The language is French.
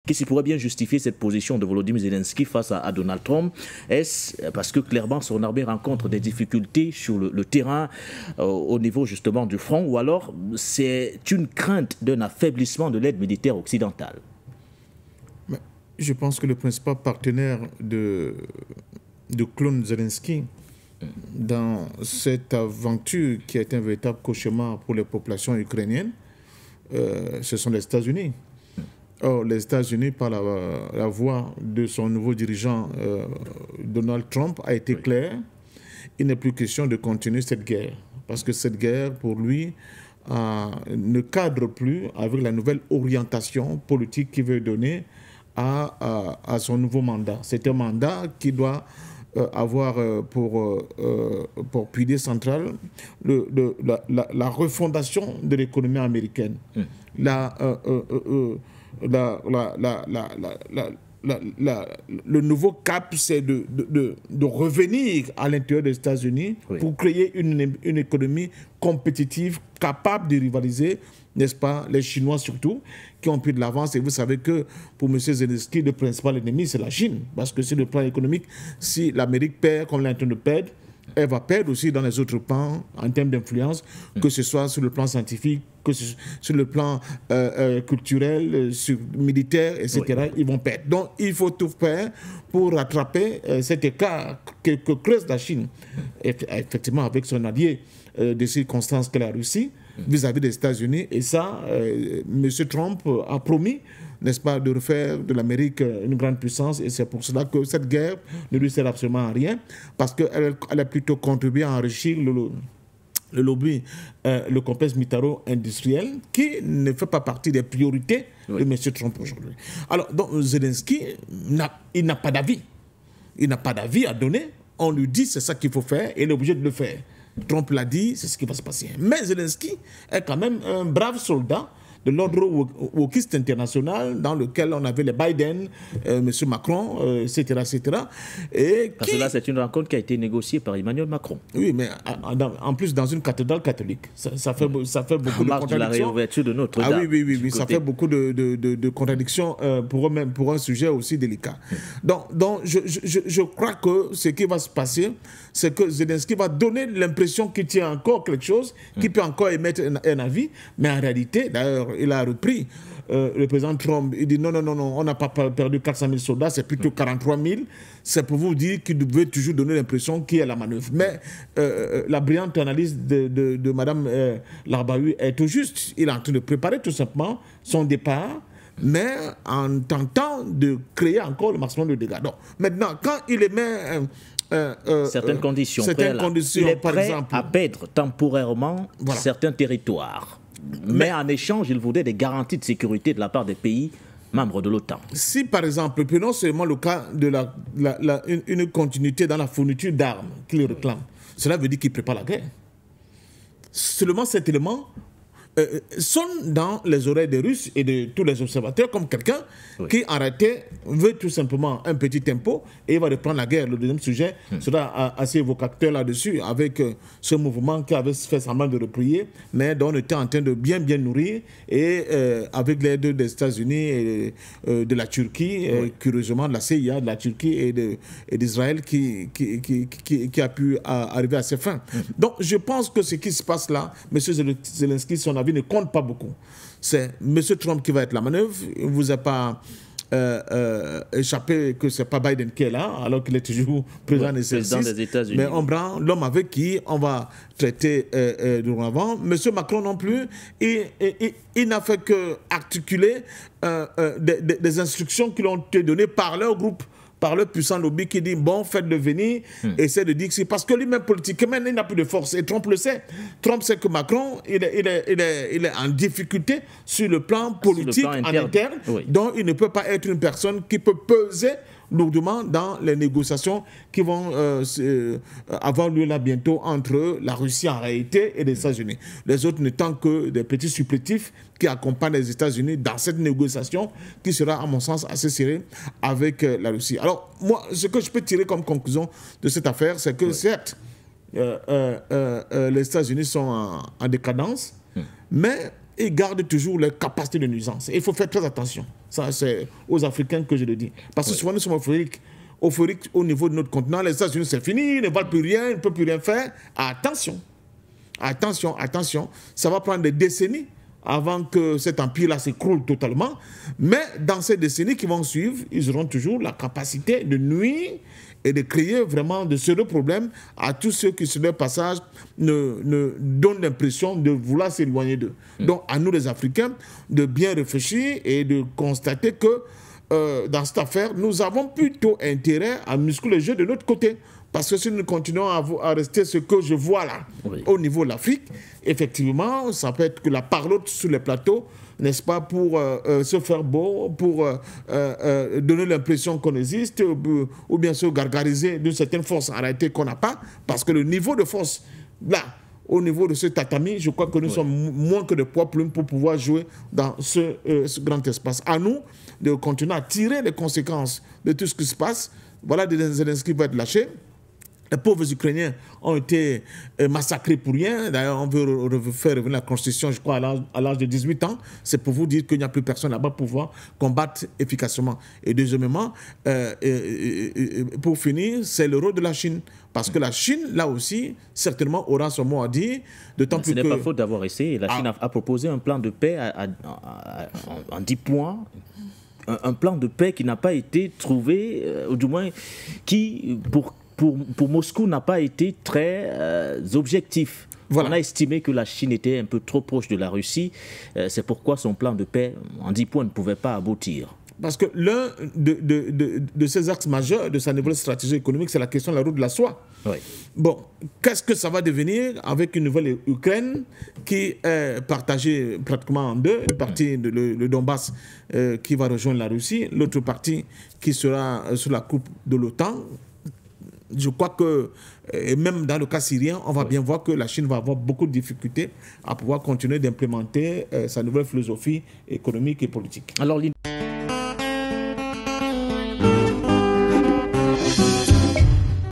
Qu'est-ce qui pourrait bien justifier cette position de Volodymyr Zelensky face à Donald Trump? Est-ce parce que clairement son armée rencontre des difficultés sur le terrain au niveau justement du front, ou alors c'est une crainte d'un affaiblissement de l'aide militaire occidentale? Je pense que le principal partenaire de clone Zelensky dans cette aventure qui est un véritable cauchemar pour les populations ukrainiennes, ce sont les États-Unis. Or, les États-Unis, par la voix de son nouveau dirigeant Donald Trump, a été clair. Il n'est plus question de continuer cette guerre. Parce que cette guerre, pour lui, ne cadre plus avec la nouvelle orientation politique qu'il veut donner à son nouveau mandat. C'est un mandat qui doit avoir pour pilier central la refondation de l'économie américaine. Le nouveau cap, c'est de revenir à l'intérieur des États-Unis pour créer une économie compétitive, capable de rivaliser, n'est-ce pas, les Chinois surtout, qui ont pris de l'avance. Et vous savez que pour M. Zelensky, le principal ennemi, c'est la Chine. Parce que sur le plan économique, si l'Amérique perd comme elle est en train de perdre, elle va perdre aussi dans les autres plans en termes d'influence, que ce soit sur le plan scientifique, que sur le plan culturel, militaire, etc. Ils vont perdre. Donc, il faut tout faire pour rattraper cet écart que creuse la Chine, effectivement avec son allié de circonstances qu'est la Russie, vis-à-vis des États-Unis. Et ça, M. Trump a promis, n'est-ce pas, de refaire de l'Amérique une grande puissance. Et c'est pour cela que cette guerre ne lui sert absolument à rien, parce qu'elle a plutôt contribué à enrichir le lobby, le complexe militaro-industriel, qui ne fait pas partie des priorités de M. Trump aujourd'hui. Alors, donc, Zelensky, il n'a pas d'avis. Il n'a pas d'avis à donner. On lui dit c'est ça qu'il faut faire et il est obligé de le faire. Trump l'a dit, c'est ce qui va se passer. Mais Zelensky est quand même un brave soldat de l'ordre wokiste international, dans lequel on avait les Biden, M. Macron, etc., etc. Parce que là, c'est une rencontre qui a été négociée par Emmanuel Macron. Oui, mais en plus dans une cathédrale catholique. Ça fait beaucoup de contradictions. De la réouverture de Notre-Dame. Ah oui, ça fait beaucoup de contradictions pour eux-mêmes, pour un sujet aussi délicat. Donc je crois que ce qui va se passer, c'est que Zelensky va donner l'impression qu'il tient encore quelque chose, qu'il peut encore émettre un avis, mais en réalité, d'ailleurs, il a repris le président Trump. Il dit non, on n'a pas perdu 400 000 soldats, c'est plutôt 43 000. C'est pour vous dire qu'il devait toujours donner l'impression qu'il y a la manœuvre. Mais la brillante analyse de Mme Larbahu est tout juste. Il est en train de préparer tout simplement son départ, mais en tentant de créer encore le maximum de dégâts. Donc, maintenant, quand il émet certaines conditions, il est prêt à perdre temporairement certains territoires. Mais en échange, il voudrait des garanties de sécurité de la part des pays membres de l'OTAN. Si, par exemple, prenons seulement le cas de une continuité dans la fourniture d'armes qu'il réclame, cela veut dire qu'il prépare la guerre. Seulement cet élément sonne dans les oreilles des Russes et de tous les observateurs comme quelqu'un qui, en réalité, veut tout simplement un petit tempo et il va reprendre la guerre. Le deuxième sujet sera assez évocateur là-dessus, avec ce mouvement qui avait fait semblant de replier, mais dont on était en train de bien nourrir, et avec l'aide des États-Unis et de la Turquie, curieusement de la CIA, de la Turquie et d'Israël qui a pu arriver à ses fins. Donc je pense que ce qui se passe là, M. Zelensky, son avis ne compte pas beaucoup. C'est M. Trump qui va être la manœuvre. Il ne vous a pas échappé que ce n'est pas Biden qui est là, alors qu'il est toujours président des États-Unis. Mais on prend l'homme avec qui on va traiter dorénavant. M. Macron non plus, il n'a fait qu'articuler des instructions qui lui ont été données par leur groupe, par le puissant lobby qui dit bon, faites-le venir, essaie de dire que c'est parce que lui-même politiquement il n'a plus de force, et Trump le sait. Trump sait que Macron il est en difficulté sur le plan politique en interne, donc il ne peut pas être une personne qui peut peser lourdement dans les négociations qui vont avoir lieu là bientôt entre la Russie en réalité et les États-Unis. Les autres n'étant que des petits supplétifs qui accompagnent les États-Unis dans cette négociation qui sera, à mon sens, assez serrée avec la Russie. Alors, moi, ce que je peux tirer comme conclusion de cette affaire, c'est que certes, les États-Unis sont en décadence, mais ils gardent toujours leur capacité de nuisance. Et il faut faire très attention. Ça, c'est aux Africains que je le dis. Parce que souvent, nous sommes euphoriques au niveau de notre continent. Les États-Unis, c'est fini, ils ne valent plus rien, ils ne peuvent plus rien faire. Attention. Attention, attention. Ça va prendre des décennies avant que cet empire-là s'écroule totalement. Mais dans ces décennies qui vont suivre, ils auront toujours la capacité de nuire et de créer vraiment de sérieux problèmes à tous ceux qui, sur leur passage, ne donnent l'impression de vouloir s'éloigner d'eux. Donc, à nous les Africains, de bien réfléchir et de constater que dans cette affaire, nous avons plutôt intérêt à muscler le jeu de notre côté. Parce que si nous continuons à rester ce que je vois là, au niveau de l'Afrique, effectivement, ça peut être que la parlotte sur les plateaux, n'est-ce pas, pour se faire beau, pour donner l'impression qu'on existe, ou bien se gargariser d'une certaine force en réalité qu'on n'a pas, parce que le niveau de force, là, au niveau de ce tatami, je crois que nous sommes moins que de poids plumes pour pouvoir jouer dans ce grand espace. À nous de continuer à tirer les conséquences de tout ce qui se passe. Voilà, Zelensky va être lâché. Les pauvres Ukrainiens ont été massacrés pour rien. D'ailleurs, on veut faire revenir la Constitution, je crois, à l'âge de 18 ans. C'est pour vous dire qu'il n'y a plus personne là-bas pour pouvoir combattre efficacement. Et deuxièmement, pour finir, c'est le rôle de la Chine. Parce que la Chine, là aussi, certainement aura son mot à dire. D'autant plus que... Ce n'est pas faute d'avoir essayé. La Chine a proposé un plan de paix en 10 points. Un plan de paix qui n'a pas été trouvé, ou du moins qui, pour Moscou, n'a pas été très objectif. Voilà. On a estimé que la Chine était un peu trop proche de la Russie. C'est pourquoi son plan de paix en 10 points ne pouvait pas aboutir. Parce que l'un de ses axes majeurs de sa nouvelle stratégie économique, c'est la question de la route de la soie. Oui. Bon, qu'est-ce que ça va devenir avec une nouvelle Ukraine qui est partagée pratiquement en deux? Une partie, le Donbass, qui va rejoindre la Russie, l'autre partie qui sera sous la coupe de l'OTAN. Je crois que, et même dans le cas syrien, on va bien voir que la Chine va avoir beaucoup de difficultés à pouvoir continuer d'implémenter sa nouvelle philosophie économique et politique. Alors,